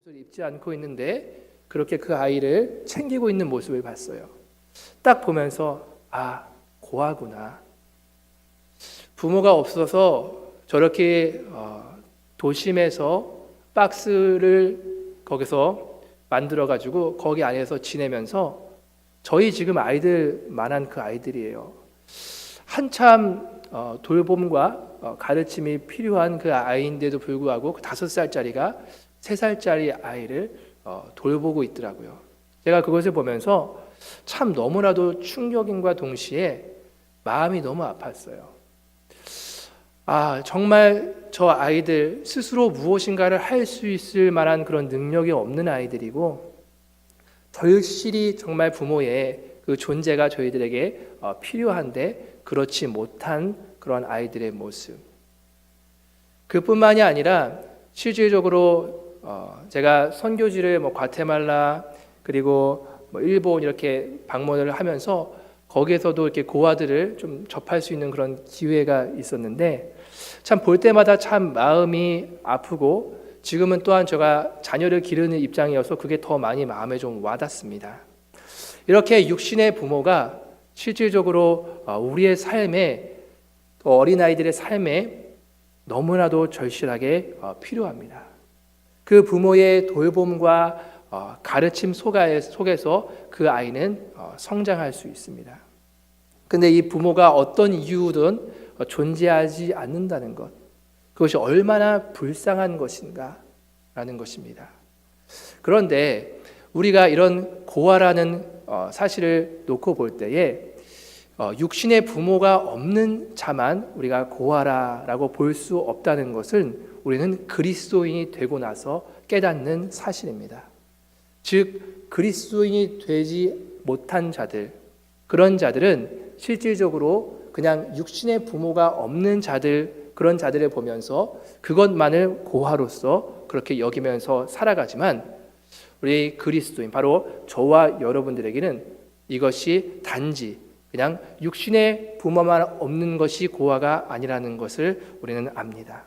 옷을 입지 않고 있는데 그렇게 그 아이를 챙기고 있는 모습을 봤어요. 딱 보면서 고아구나. 부모가 없어서 저렇게 도심에서 박스를 거기서 만들어가지고 거기 안에서 지내면서 저희 지금 아이들만한 그 아이들이에요. 한참 돌봄과 가르침이 필요한 그 아이인데도 불구하고 그 5살짜리가 3살짜리 아이를 돌보고 있더라고요. 제가 그것을 보면서 참 너무나도 충격인과 동시에 마음이 너무 아팠어요. 정말 저 아이들 스스로 무엇인가를 할 수 있을 만한 그런 능력이 없는 아이들이고 절실히 정말 부모의 그 존재가 저희들에게 필요한데 그렇지 못한 그런 아이들의 모습. 그뿐만이 아니라 실질적으로 제가 선교지를 과테말라 그리고 일본 이렇게 방문을 하면서 거기에서도 이렇게 고아들을 좀 접할 수 있는 그런 기회가 있었는데 참 볼 때마다 참 마음이 아프고 지금은 또한 제가 자녀를 기르는 입장이어서 그게 더 많이 마음에 좀 와닿습니다. 이렇게 육신의 부모가 실질적으로 우리의 삶에 또 어린아이들의 삶에 너무나도 절실하게 필요합니다. 그 부모의 돌봄과 가르침 속에서 그 아이는 성장할 수 있습니다. 근데 이 부모가 어떤 이유든 존재하지 않는다는 것, 그것이 얼마나 불쌍한 것인가 라는 것입니다. 그런데 우리가 이런 고아라는 사실을 놓고 볼 때에 육신의 부모가 없는 자만 우리가 고아라고 볼 수 없다는 것은 우리는 그리스도인이 되고 나서 깨닫는 사실입니다. 즉 그리스도인이 되지 못한 자들, 그런 자들은 실질적으로 그냥 육신의 부모가 없는 자들, 그런 자들을 보면서 그것만을 고아로서 그렇게 여기면서 살아가지만 우리 그리스도인, 바로 저와 여러분들에게는 이것이 단지 그냥 육신의 부모만 없는 것이 고아가 아니라는 것을 우리는 압니다.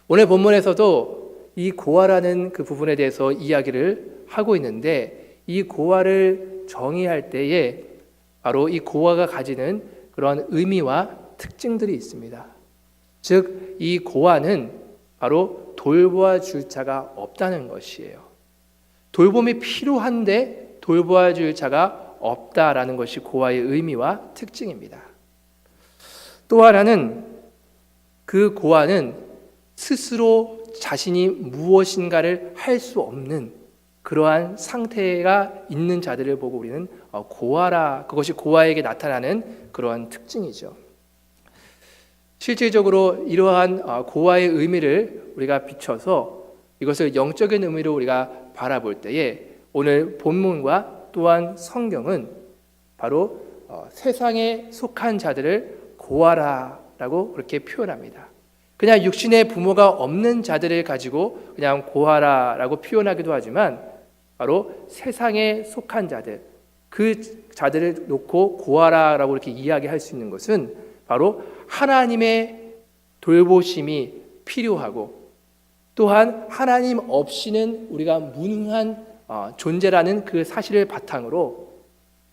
오늘 본문에서도 이 고아라는 그 부분에 대해서 이야기를 하고 있는데 이 고아를 정의할 때에 바로 이 고아가 가지는 그런 의미와 특징들이 있습니다. 즉, 이 고아는 바로 돌보아 줄 자가 없다는 것이에요. 돌봄이 필요한데 돌보아 줄 자가 없다라는 것이 고아의 의미와 특징입니다. 또 하나는 그 고아는 스스로 자신이 무엇인가를 할 수 없는 그러한 상태가 있는 자들을 보고 우리는 고아라, 그것이 고아에게 나타나는 그러한 특징이죠. 실질적으로 이러한 고아의 의미를 우리가 비춰서 이것을 영적인 의미로 우리가 바라볼 때에 오늘 본문과 또한 성경은 바로 세상에 속한 자들을 고아라라고 그렇게 표현합니다. 그냥 육신의 부모가 없는 자들을 가지고 그냥 고아라라고 표현하기도 하지만 바로 세상에 속한 자들, 그 자들을 놓고 고아라라고 이렇게 이야기할 수 있는 것은 바로 하나님의 돌보심이 필요하고 또한 하나님 없이는 우리가 무능한 존재라는 그 사실을 바탕으로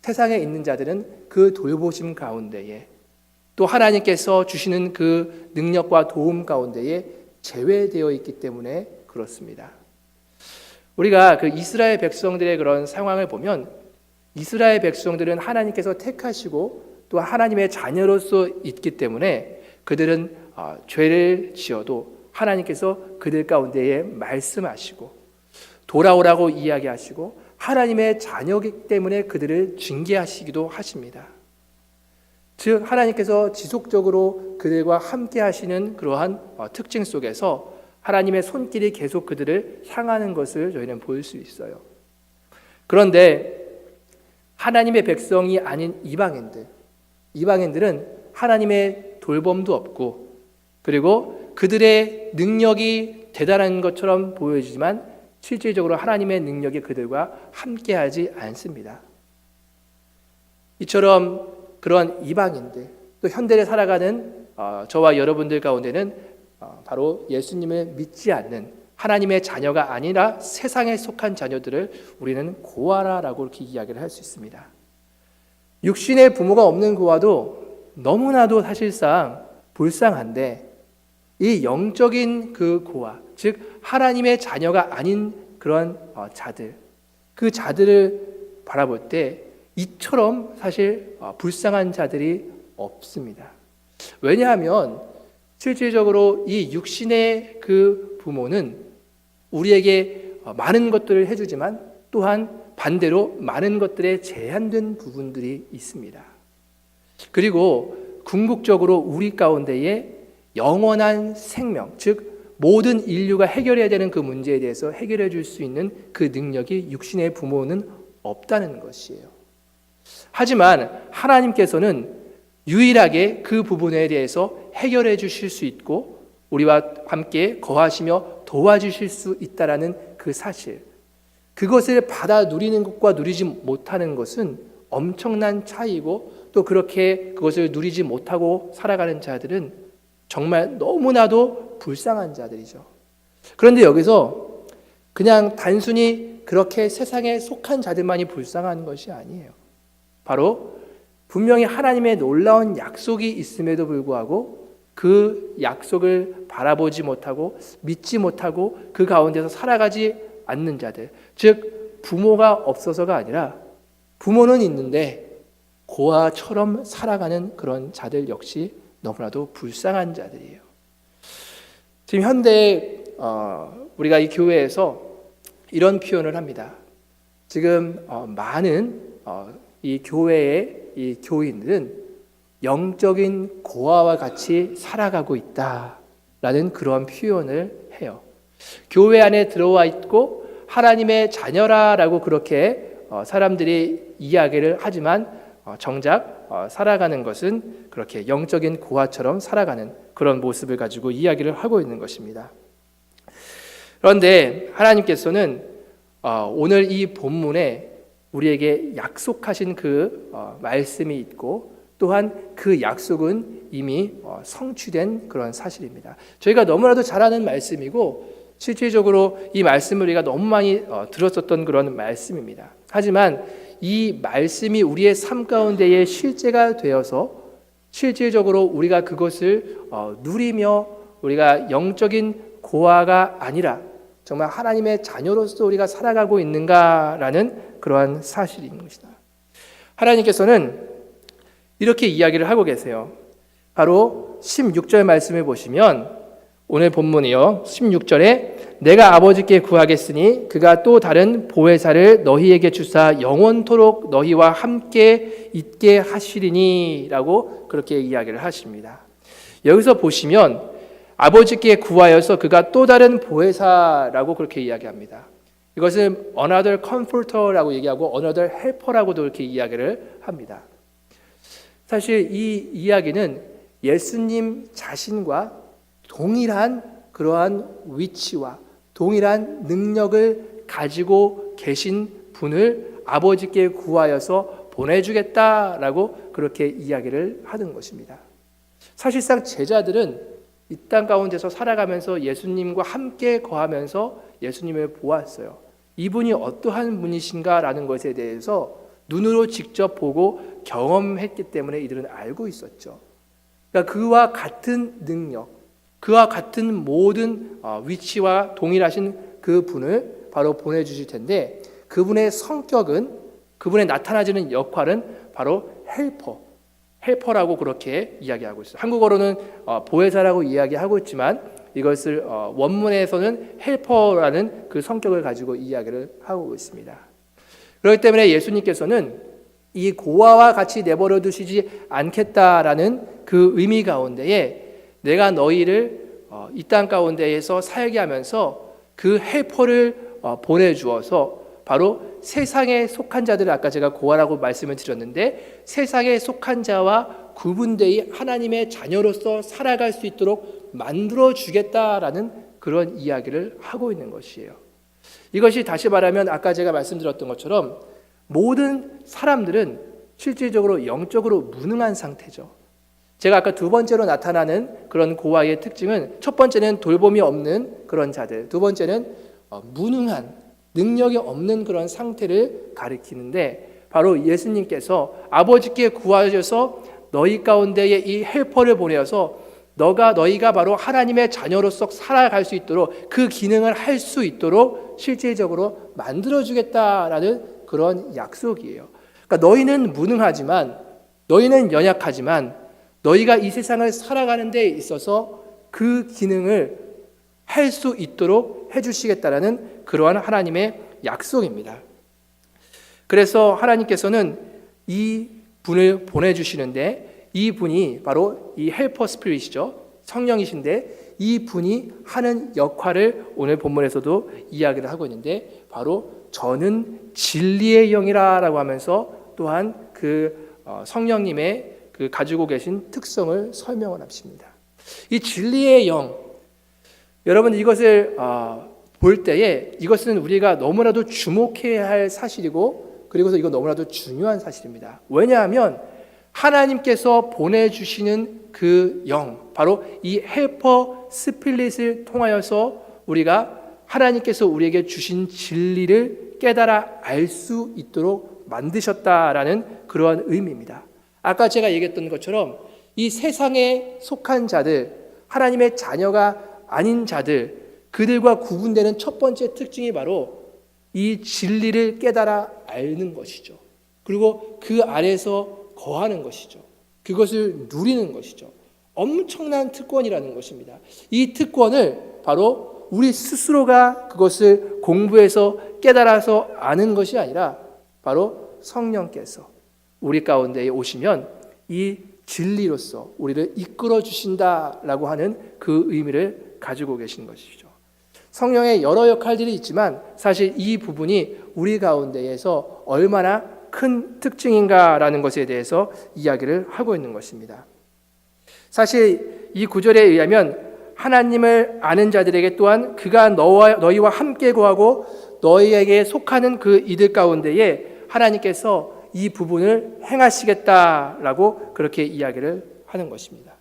세상에 있는 자들은 그 돌보심 가운데에 또 하나님께서 주시는 그 능력과 도움 가운데에 제외되어 있기 때문에 그렇습니다. 우리가 그 이스라엘 백성들의 그런 상황을 보면 이스라엘 백성들은 하나님께서 택하시고 또 하나님의 자녀로서 있기 때문에 그들은 죄를 지어도 하나님께서 그들 가운데에 말씀하시고 돌아오라고 이야기하시고 하나님의 자녀이기 때문에 그들을 징계하시기도 하십니다. 즉 하나님께서 지속적으로 그들과 함께 하시는 그러한 특징 속에서 하나님의 손길이 계속 그들을 향하는 것을 저희는 볼 수 있어요. 그런데 하나님의 백성이 아닌 이방인들은 하나님의 돌봄도 없고 그리고 그들의 능력이 대단한 것처럼 보여지지만 실질적으로 하나님의 능력이 그들과 함께하지 않습니다. 이처럼 그런 이방인들, 또 현대를 살아가는 저와 여러분들 가운데는 바로 예수님을 믿지 않는 하나님의 자녀가 아니라 세상에 속한 자녀들을 우리는 고아라라고 이렇게 이야기를 할 수 있습니다. 육신의 부모가 없는 고아도 너무나도 사실상 불쌍한데 이 영적인 그 고아, 즉 하나님의 자녀가 아닌 그런 자들, 그 자들을 바라볼 때 이처럼 사실 불쌍한 자들이 없습니다. 왜냐하면 실질적으로 이 육신의 그 부모는 우리에게 많은 것들을 해주지만 또한 반대로 많은 것들에 제한된 부분들이 있습니다. 그리고 궁극적으로 우리 가운데에 영원한 생명, 즉 모든 인류가 해결해야 되는 그 문제에 대해서 해결해 줄 수 있는 그 능력이 육신의 부모는 없다는 것이에요. 하지만 하나님께서는 유일하게 그 부분에 대해서 해결해 주실 수 있고 우리와 함께 거하시며 도와주실 수 있다라는 그 사실, 그것을 받아 누리는 것과 누리지 못하는 것은 엄청난 차이고 또 그렇게 그것을 누리지 못하고 살아가는 자들은 정말 너무나도 불쌍한 자들이죠. 그런데 여기서 그냥 단순히 그렇게 세상에 속한 자들만이 불쌍한 것이 아니에요. 바로 분명히 하나님의 놀라운 약속이 있음에도 불구하고 그 약속을 바라보지 못하고 믿지 못하고 그 가운데서 살아가지 않는 자들, 즉 부모가 없어서가 아니라 부모는 있는데 고아처럼 살아가는 그런 자들 역시 너무나도 불쌍한 자들이에요. 지금 현대 우리가 이 교회에서 이런 표현을 합니다. 지금 많은 이 교회의 이 교인들은 영적인 고아와 같이 살아가고 있다라는 그런 표현을 해요. 교회 안에 들어와 있고 하나님의 자녀라라고 그렇게 사람들이 이야기를 하지만 정작 살아가는 것은 그렇게 영적인 고아처럼 살아가는 그런 모습을 가지고 이야기를 하고 있는 것입니다. 그런데 하나님께서는 오늘 이 본문에 우리에게 약속하신 그 말씀이 있고 또한 그 약속은 이미 성취된 그런 사실입니다. 저희가 너무나도 잘 아는 말씀이고 실질적으로 이 말씀을 우리가 너무 많이 들었었던 그런 말씀입니다. 하지만 이 말씀이 우리의 삶 가운데에 실제가 되어서 실질적으로 우리가 그것을 누리며 우리가 영적인 고아가 아니라 정말 하나님의 자녀로서 우리가 살아가고 있는가라는 그러한 사실인 것이다. 하나님께서는 이렇게 이야기를 하고 계세요. 바로 16절 말씀을 보시면 오늘 본문이요 16절에 내가 아버지께 구하겠으니 그가 또 다른 보혜사를 너희에게 주사 영원토록 너희와 함께 있게 하시리니 라고 그렇게 이야기를 하십니다. 여기서 보시면 아버지께 구하여서 그가 또 다른 보혜사라고 그렇게 이야기합니다. 이것은 another comforter라고 얘기하고 another helper라고도 이렇게 이야기를 합니다. 사실 이 이야기는 예수님 자신과 동일한 그러한 위치와 동일한 능력을 가지고 계신 분을 아버지께 구하여서 보내주겠다라고 그렇게 이야기를 하는 것입니다. 사실상 제자들은 이 땅 가운데서 살아가면서 예수님과 함께 거하면서 예수님을 보았어요. 이분이 어떠한 분이신가라는 것에 대해서 눈으로 직접 보고 경험했기 때문에 이들은 알고 있었죠. 그러니까 그와 같은 능력, 그와 같은 모든 위치와 동일하신 그 분을 바로 보내주실 텐데 그분의 성격은, 그분의 나타나지는 역할은 바로 헬퍼라고 그렇게 이야기하고 있어요. 한국어로는 보혜사라고 이야기하고 있지만 이것을 원문에서는 헬퍼라는 그 성격을 가지고 이야기를 하고 있습니다. 그렇기 때문에 예수님께서는 이 고아와 같이 내버려 두시지 않겠다라는 그 의미 가운데에 내가 너희를 이 땅 가운데에서 살게 하면서 그 헬퍼를 보내주어서 바로 세상에 속한 자들을 아까 제가 고아라고 말씀을 드렸는데 세상에 속한 자와 구분되이 하나님의 자녀로서 살아갈 수 있도록 만들어주겠다라는 그런 이야기를 하고 있는 것이에요. 이것이 다시 말하면 아까 제가 말씀드렸던 것처럼 모든 사람들은 실질적으로 영적으로 무능한 상태죠. 제가 아까 두 번째로 나타나는 그런 고아의 특징은, 첫 번째는 돌봄이 없는 그런 자들, 두 번째는 무능한, 능력이 없는 그런 상태를 가리키는데, 바로 예수님께서 아버지께 구하셔서 너희 가운데에 이 헬퍼를 보내어서 너희가 바로 하나님의 자녀로서 살아갈 수 있도록, 그 기능을 할 수 있도록 실질적으로 만들어주겠다라는 그런 약속이에요. 그러니까 너희는 무능하지만, 너희는 연약하지만, 너희가 이 세상을 살아가는 데 있어서 그 기능을 할 수 있도록 해주시겠다라는 그러한 하나님의 약속입니다. 그래서 하나님께서는 이 분을 보내주시는데, 이 분이 바로 이 헬퍼 스피릿이죠. 성령이신데, 이 분이 하는 역할을 오늘 본문에서도 이야기를 하고 있는데, 바로 저는 진리의 영이라고 하면서 또한 그 성령님의 그 가지고 계신 특성을 설명을 하십니다. 이 진리의 영, 여러분 이것을 볼 때에 이것은 우리가 너무나도 주목해야 할 사실이고, 그리고서 이거 너무나도 중요한 사실입니다. 왜냐하면 하나님께서 보내주시는 그 영, 바로 이 헬퍼 스피릿을 통하여서 우리가 하나님께서 우리에게 주신 진리를 깨달아 알 수 있도록 만드셨다라는 그러한 의미입니다. 아까 제가 얘기했던 것처럼 이 세상에 속한 자들, 하나님의 자녀가 아닌 자들, 그들과 구분되는 첫 번째 특징이 바로 이 진리를 깨달아 알는 것이죠. 그리고 그 안에서 거하는 것이죠. 그것을 누리는 것이죠. 엄청난 특권이라는 것입니다. 이 특권을 바로 우리 스스로가 그것을 공부해서 깨달아서 아는 것이 아니라 바로 성령께서 우리 가운데에 오시면 이 진리로서 우리를 이끌어 주신다라고 하는 그 의미를 가지고 계신 것이죠. 성령의 여러 역할들이 있지만 사실 이 부분이 우리 가운데에서 얼마나 큰 특징인가라는 것에 대해서 이야기를 하고 있는 것입니다. 사실 이 구절에 의하면 하나님을 아는 자들에게 또한 그가 너희와 함께 거하고 너희에게 속하는 그 이들 가운데에 하나님께서 이 부분을 행하시겠다라고 그렇게 이야기를 하는 것입니다.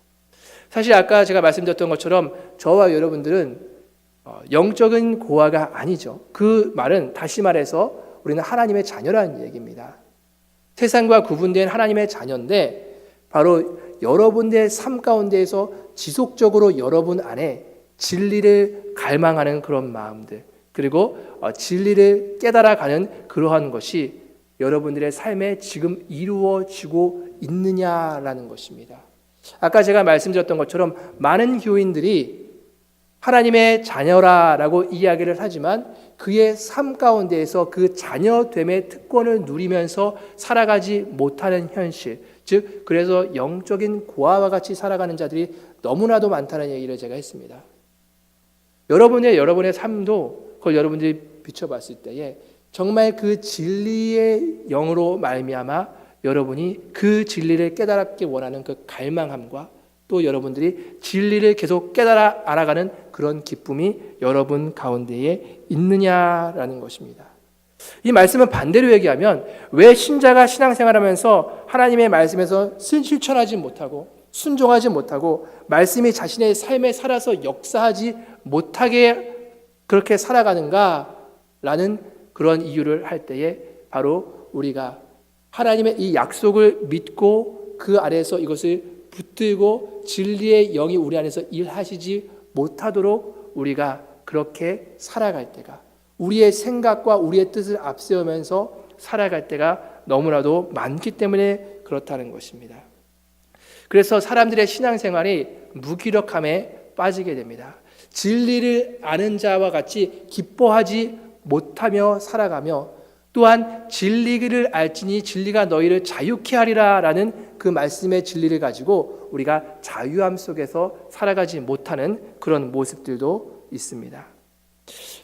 사실 아까 제가 말씀드렸던 것처럼 저와 여러분들은 영적인 고아가 아니죠. 그 말은 다시 말해서 우리는 하나님의 자녀라는 얘기입니다. 세상과 구분된 하나님의 자녀인데, 바로 여러분의 삶 가운데에서 지속적으로 여러분 안에 진리를 갈망하는 그런 마음들, 그리고 진리를 깨달아가는 그러한 것이 여러분들의 삶에 지금 이루어지고 있느냐라는 것입니다. 아까 제가 말씀드렸던 것처럼 많은 교인들이 하나님의 자녀라고 이야기를 하지만 그의 삶 가운데에서 그 자녀됨의 특권을 누리면서 살아가지 못하는 현실, 즉 그래서 영적인 고아와 같이 살아가는 자들이 너무나도 많다는 얘기를 제가 했습니다. 여러분의 삶도 그걸 여러분들이 비춰봤을 때에 정말 그 진리의 영으로 말미암아 여러분이 그 진리를 깨달았기 원하는 그 갈망함과 또 여러분들이 진리를 계속 깨달아 알아가는 그런 기쁨이 여러분 가운데에 있느냐라는 것입니다. 이 말씀은 반대로 얘기하면 왜 신자가 신앙생활하면서 하나님의 말씀에서 실천하지 못하고 순종하지 못하고 말씀이 자신의 삶에 살아서 역사하지 못하게 그렇게 살아가는가라는 그런 이유를 할 때에 바로 우리가 하나님의 이 약속을 믿고 그 안에서 이것을 붙들고 진리의 영이 우리 안에서 일하시지 못하도록 우리가 그렇게 살아갈 때가, 우리의 생각과 우리의 뜻을 앞세우면서 살아갈 때가 너무나도 많기 때문에 그렇다는 것입니다. 그래서 사람들의 신앙생활이 무기력함에 빠지게 됩니다. 진리를 아는 자와 같이 기뻐하지 못하며 살아가며, 또한 진리를 알지니 진리가 너희를 자유케 하리라 라는 그 말씀의 진리를 가지고 우리가 자유함 속에서 살아가지 못하는 그런 모습들도 있습니다.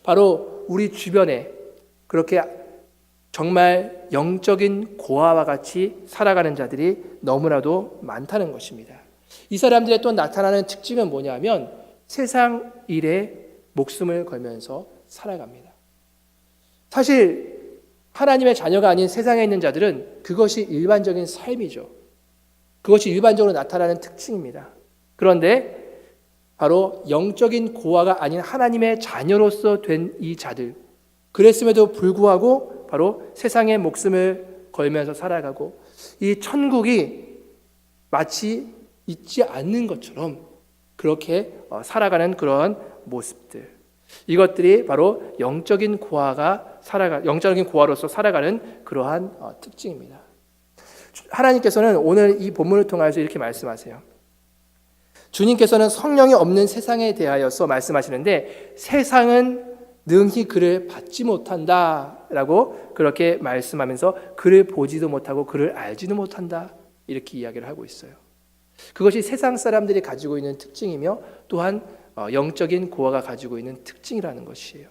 바로 우리 주변에 그렇게 정말 영적인 고아와 같이 살아가는 자들이 너무나도 많다는 것입니다. 이 사람들의 또 나타나는 특징은 뭐냐면 세상 일에 목숨을 걸면서 살아갑니다. 사실 하나님의 자녀가 아닌 세상에 있는 자들은 그것이 일반적인 삶이죠. 그것이 일반적으로 나타나는 특징입니다. 그런데 바로 영적인 고아가 아닌 하나님의 자녀로서 된 이 자들, 그랬음에도 불구하고 바로 세상의 목숨을 걸면서 살아가고 이 천국이 마치 있지 않는 것처럼 그렇게 살아가는 그런 모습들, 이것들이 바로 영적인 고아로서 살아가는 그러한 특징입니다. 하나님께서는 오늘 이 본문을 통해서 이렇게 말씀하세요. 주님께서는 성령이 없는 세상에 대하여서 말씀하시는데 세상은 능히 그를 받지 못한다라고 그렇게 말씀하면서 그를 보지도 못하고 그를 알지도 못한다 이렇게 이야기를 하고 있어요. 그것이 세상 사람들이 가지고 있는 특징이며 또한 영적인 고아가 가지고 있는 특징이라는 것이에요.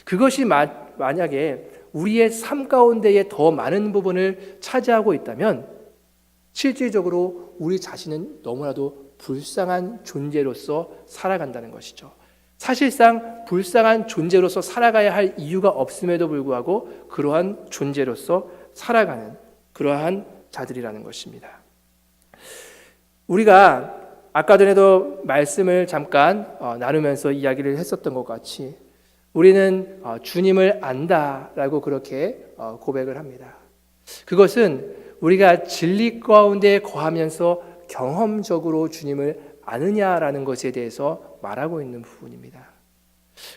그것이 만약에 우리의 삶 가운데에 더 많은 부분을 차지하고 있다면 실질적으로 우리 자신은 너무나도 불쌍한 존재로서 살아간다는 것이죠. 사실상 불쌍한 존재로서 살아가야 할 이유가 없음에도 불구하고 그러한 존재로서 살아가는 그러한 자들이라는 것입니다. 우리가 아까 전에도 말씀을 잠깐 나누면서 이야기를 했었던 것 같이 우리는 주님을 안다라고 그렇게 고백을 합니다. 그것은 우리가 진리 가운데 거하면서 경험적으로 주님을 아느냐라는 것에 대해서 말하고 있는 부분입니다.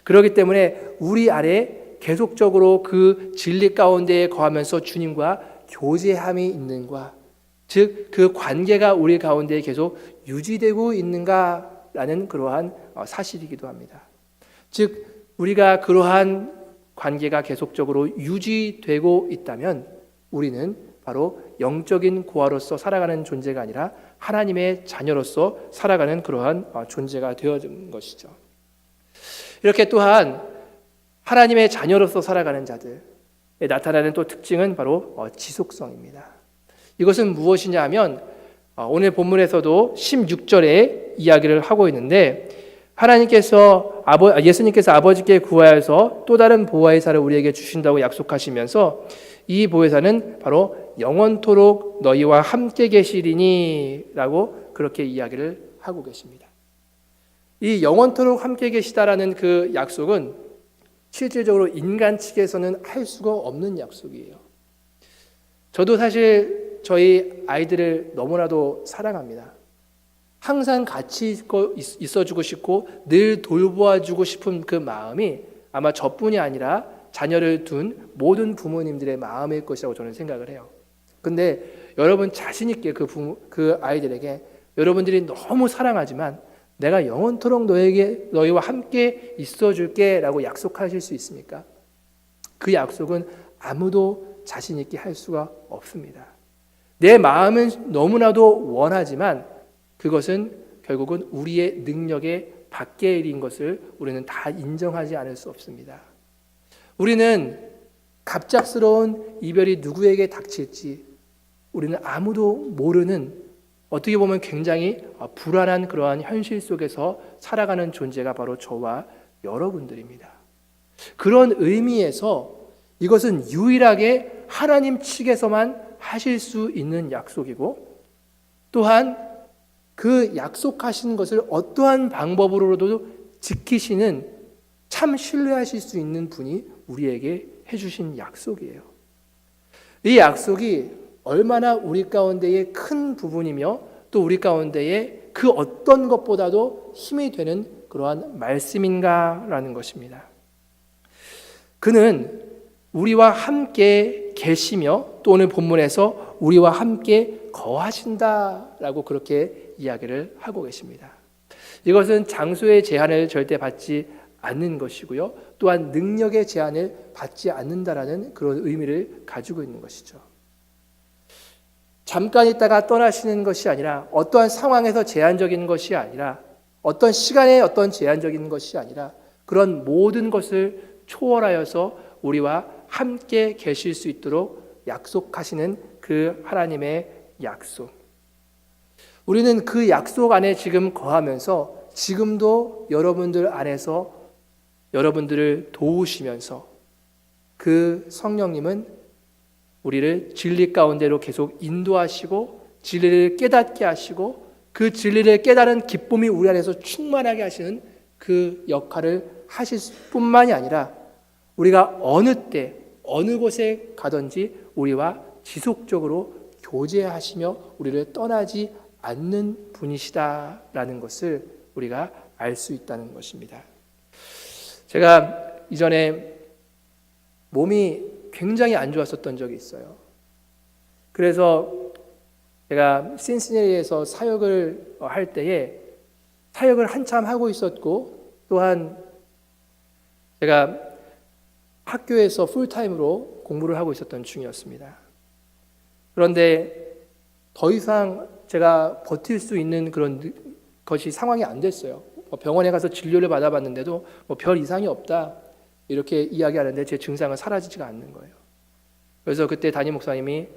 그렇기 때문에 우리 안에 계속적으로 그 진리 가운데 거하면서 주님과 교제함이 있는가, 즉 그 관계가 우리 가운데 계속 유지되고 있는가라는 그러한 사실이기도 합니다. 즉 우리가 그러한 관계가 계속적으로 유지되고 있다면 우리는 바로 영적인 고아로서 살아가는 존재가 아니라 하나님의 자녀로서 살아가는 그러한 존재가 되어진 것이죠. 이렇게 또한 하나님의 자녀로서 살아가는 자들에 나타나는 또 특징은 바로 지속성입니다. 이것은 무엇이냐 하면 오늘 본문에서도 16절에 이야기를 하고 있는데 예수님께서 아버지께 구하여서 또 다른 보혜사를 우리에게 주신다고 약속하시면서 이 보혜사는 바로 영원토록 너희와 함께 계시리니 라고 그렇게 이야기를 하고 계십니다. 이 영원토록 함께 계시다라는 그 약속은 실질적으로 인간 측에서는 할 수가 없는 약속이에요. 저도 사실 저희 아이들을 너무나도 사랑합니다. 항상 같이 있어주고 싶고 늘 돌보아주고 싶은 그 마음이 아마 저뿐이 아니라 자녀를 둔 모든 부모님들의 마음일 것이라고 저는 생각을 해요. 근데 여러분 자신 있게 그 아이들에게 여러분들이 너무 사랑하지만 내가 영원토록 너희와 함께 있어줄게 라고 약속하실 수 있습니까? 그 약속은 아무도 자신 있게 할 수가 없습니다. 내 마음은 너무나도 원하지만 그것은 결국은 우리의 능력의 밖의 일인 것을 우리는 다 인정하지 않을 수 없습니다. 우리는 갑작스러운 이별이 누구에게 닥칠지 우리는 아무도 모르는, 어떻게 보면 굉장히 불안한 그러한 현실 속에서 살아가는 존재가 바로 저와 여러분들입니다. 그런 의미에서 이것은 유일하게 하나님 측에서만 하실 수 있는 약속이고 또한 그 약속하신 것을 어떠한 방법으로도 지키시는 참 신뢰하실 수 있는 분이 우리에게 해주신 약속이에요. 이 약속이 얼마나 우리 가운데의 큰 부분이며 또 우리 가운데의 그 어떤 것보다도 힘이 되는 그러한 말씀인가라는 것입니다. 그는 우리와 함께 계시며 또 오늘 본문에서 우리와 함께 거하신다라고 그렇게 이야기를 하고 계십니다. 이것은 장소의 제한을 절대 받지 않는 것이고요. 또한 능력의 제한을 받지 않는다라는 그런 의미를 가지고 있는 것이죠. 잠깐 있다가 떠나시는 것이 아니라 어떠한 상황에서 제한적인 것이 아니라 어떤 시간에 어떤 제한적인 것이 아니라 그런 모든 것을 초월하여서 우리와 함께 계실 수 있도록 약속하시는 그 하나님의 약속. 우리는 그 약속 안에 지금 거하면서 지금도 여러분들 안에서 여러분들을 도우시면서 그 성령님은 우리를 진리 가운데로 계속 인도하시고 진리를 깨닫게 하시고 그 진리를 깨달은 기쁨이 우리 안에서 충만하게 하시는 그 역할을 하실 뿐만이 아니라 우리가 어느 때 어느 곳에 가든지 우리와 지속적으로 교제하시며 우리를 떠나지 않는 분이시다라는 것을 우리가 알 수 있다는 것입니다. 제가 이전에 몸이 굉장히 안 좋았었던 적이 있어요. 그래서 제가 신시내리에서 사역을 할 때에 사역을 한참 하고 있었고 또한 제가 학교에서 풀타임으로 공부를 하고 있었던 중이었습니다. 그런데 더 이상 제가 버틸 수 있는 그런 것이 상황이 안 됐어요. 병원에 가서 진료를 받아봤는데도 별 이상이 없다 이렇게 이야기하는데 제 증상은 사라지지가 않는 거예요. 그래서 그때 담임 목사님이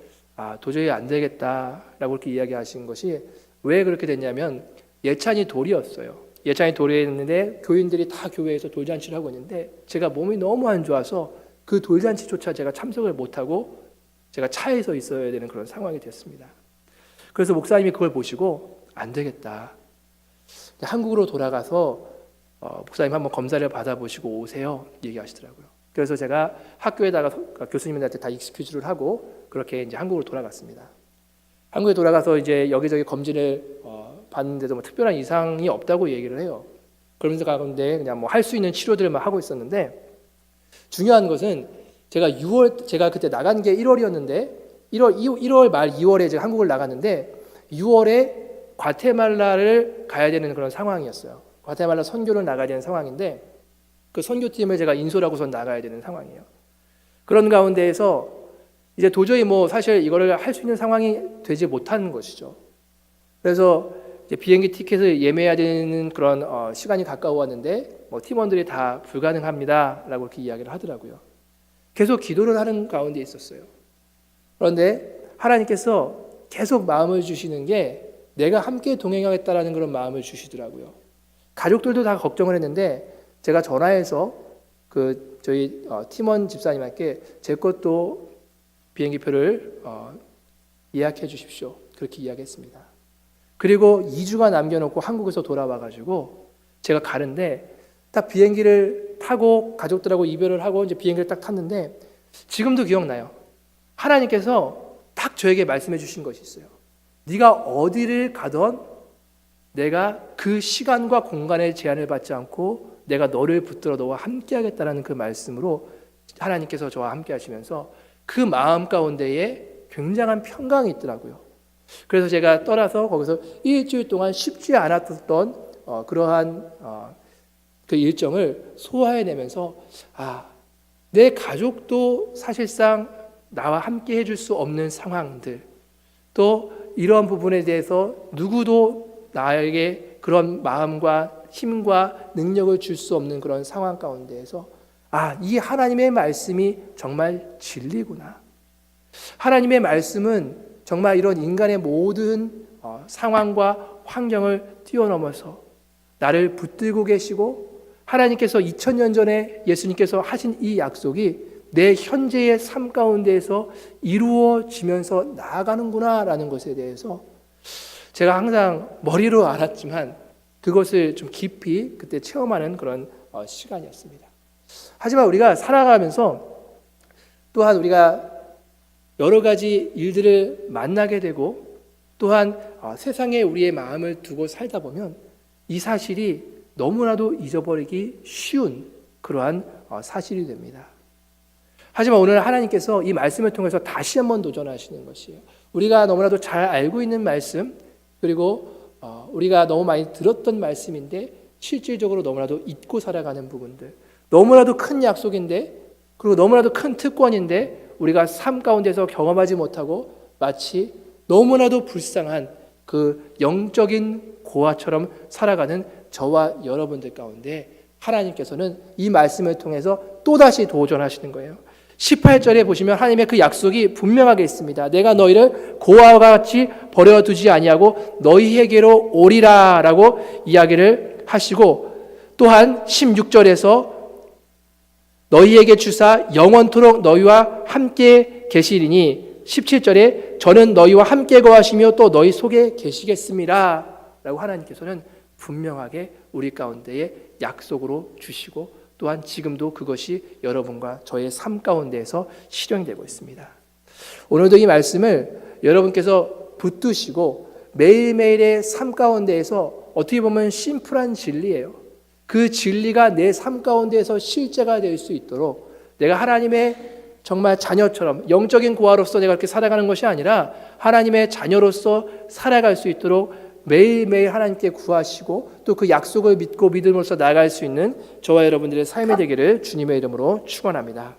도저히 안 되겠다라고 그렇게 이야기하신 것이 왜 그렇게 됐냐면 예찬이 돌이었어요. 예찬이 돌이했는데 교인들이 다 교회에서 돌잔치를 하고 있는데 제가 몸이 너무 안 좋아서 그 돌잔치조차 제가 참석을 못하고 제가 차에서 있어야 되는 그런 상황이 됐습니다. 그래서 목사님이 그걸 보시고 안 되겠다. 한국으로 돌아가서 목사님 한번 검사를 받아보시고 오세요 얘기하시더라고요. 그래서 제가 학교에다가 교수님들한테 다 익스큐즈를 하고 그렇게 이제 한국으로 돌아갔습니다. 한국에 돌아가서 이제 여기저기 검진을 받는데도 뭐 특별한 이상이 없다고 얘기를 해요. 그러면서 가운데 그냥 뭐 할 수 있는 치료들만 하고 있었는데 중요한 것은 제가 그때 나간 게 1월이었는데 1월 말 2월에 제가 한국을 나갔는데 6월에 과테말라를 가야 되는 그런 상황이었어요. 과테말라 선교를 나가야 되는 상황인데 그 선교팀을 제가 인솔하고서 나가야 되는 상황이에요. 그런 가운데에서 이제 도저히 뭐 사실 이거를 할 수 있는 상황이 되지 못하는 것이죠. 그래서 이제 비행기 티켓을 예매해야 되는 그런 시간이 가까워왔는데 뭐 팀원들이 다 불가능합니다라고 이렇게 이야기를 하더라고요. 계속 기도를 하는 가운데 있었어요. 그런데 하나님께서 계속 마음을 주시는 게 내가 함께 동행하겠다라는 그런 마음을 주시더라고요. 가족들도 다 걱정을 했는데 제가 전화해서 저희 팀원 집사님께 제 것도 비행기표를 예약해 주십시오. 그렇게 이야기했습니다. 그리고 2주가 남겨놓고 한국에서 돌아와가지고 제가 가는데 딱 비행기를 타고 가족들하고 이별을 하고 이제 비행기를 딱 탔는데 지금도 기억나요. 하나님께서 딱 저에게 말씀해 주신 것이 있어요. 네가 어디를 가던 내가 그 시간과 공간의 제한을 받지 않고 내가 너를 붙들어 너와 함께 하겠다는 그 말씀으로 하나님께서 저와 함께 하시면서 그 마음 가운데에 굉장한 평강이 있더라고요. 그래서 제가 떠나서 거기서 일주일 동안 쉽지 않았던 그러한 그 일정을 소화해내면서 내 가족도 사실상 나와 함께 해줄 수 없는 상황들 또 이러한 부분에 대해서 누구도 나에게 그런 마음과 힘과 능력을 줄 수 없는 그런 상황 가운데에서 이 하나님의 말씀이 정말 진리구나. 하나님의 말씀은 정말 이런 인간의 모든 상황과 환경을 뛰어넘어서 나를 붙들고 계시고 하나님께서 2000년 전에 예수님께서 하신 이 약속이 내 현재의 삶 가운데에서 이루어지면서 나아가는구나라는 것에 대해서 제가 항상 머리로 알았지만 그것을 좀 깊이 그때 체험하는 그런 시간이었습니다. 하지만 우리가 살아가면서 또한 우리가 여러 가지 일들을 만나게 되고 또한 세상에 우리의 마음을 두고 살다 보면 이 사실이 너무나도 잊어버리기 쉬운 그러한 사실이 됩니다. 하지만 오늘 하나님께서 이 말씀을 통해서 다시 한번 도전하시는 것이에요. 우리가 너무나도 잘 알고 있는 말씀 그리고 우리가 너무 많이 들었던 말씀인데 실질적으로 너무나도 잊고 살아가는 부분들 너무나도 큰 약속인데 그리고 너무나도 큰 특권인데 우리가 삶 가운데서 경험하지 못하고 마치 너무나도 불쌍한 그 영적인 고아처럼 살아가는 저와 여러분들 가운데 하나님께서는 이 말씀을 통해서 또다시 도전하시는 거예요. 18절에 보시면 하나님의 그 약속이 분명하게 있습니다. 내가 너희를 고아와 같이 버려두지 아니하고 너희에게로 오리라 라고 이야기를 하시고 또한 16절에서 너희에게 주사 영원토록 너희와 함께 계시리니 17절에 저는 너희와 함께 거하시며 또 너희 속에 계시겠습니다 라고 하나님께서는 분명하게 우리 가운데에 약속으로 주시고 또한 지금도 그것이 여러분과 저의 삶 가운데에서 실현되고 있습니다. 오늘도 이 말씀을 여러분께서 붙드시고 매일매일의 삶 가운데에서 어떻게 보면 심플한 진리예요. 그 진리가 내 삶 가운데에서 실제가 될 수 있도록 내가 하나님의 정말 자녀처럼 영적인 고아로서 내가 그렇게 살아가는 것이 아니라 하나님의 자녀로서 살아갈 수 있도록 매일매일 하나님께 구하시고 또 그 약속을 믿고 믿음으로써 나아갈 수 있는 저와 여러분들의 삶이 되기를 주님의 이름으로 축원합니다.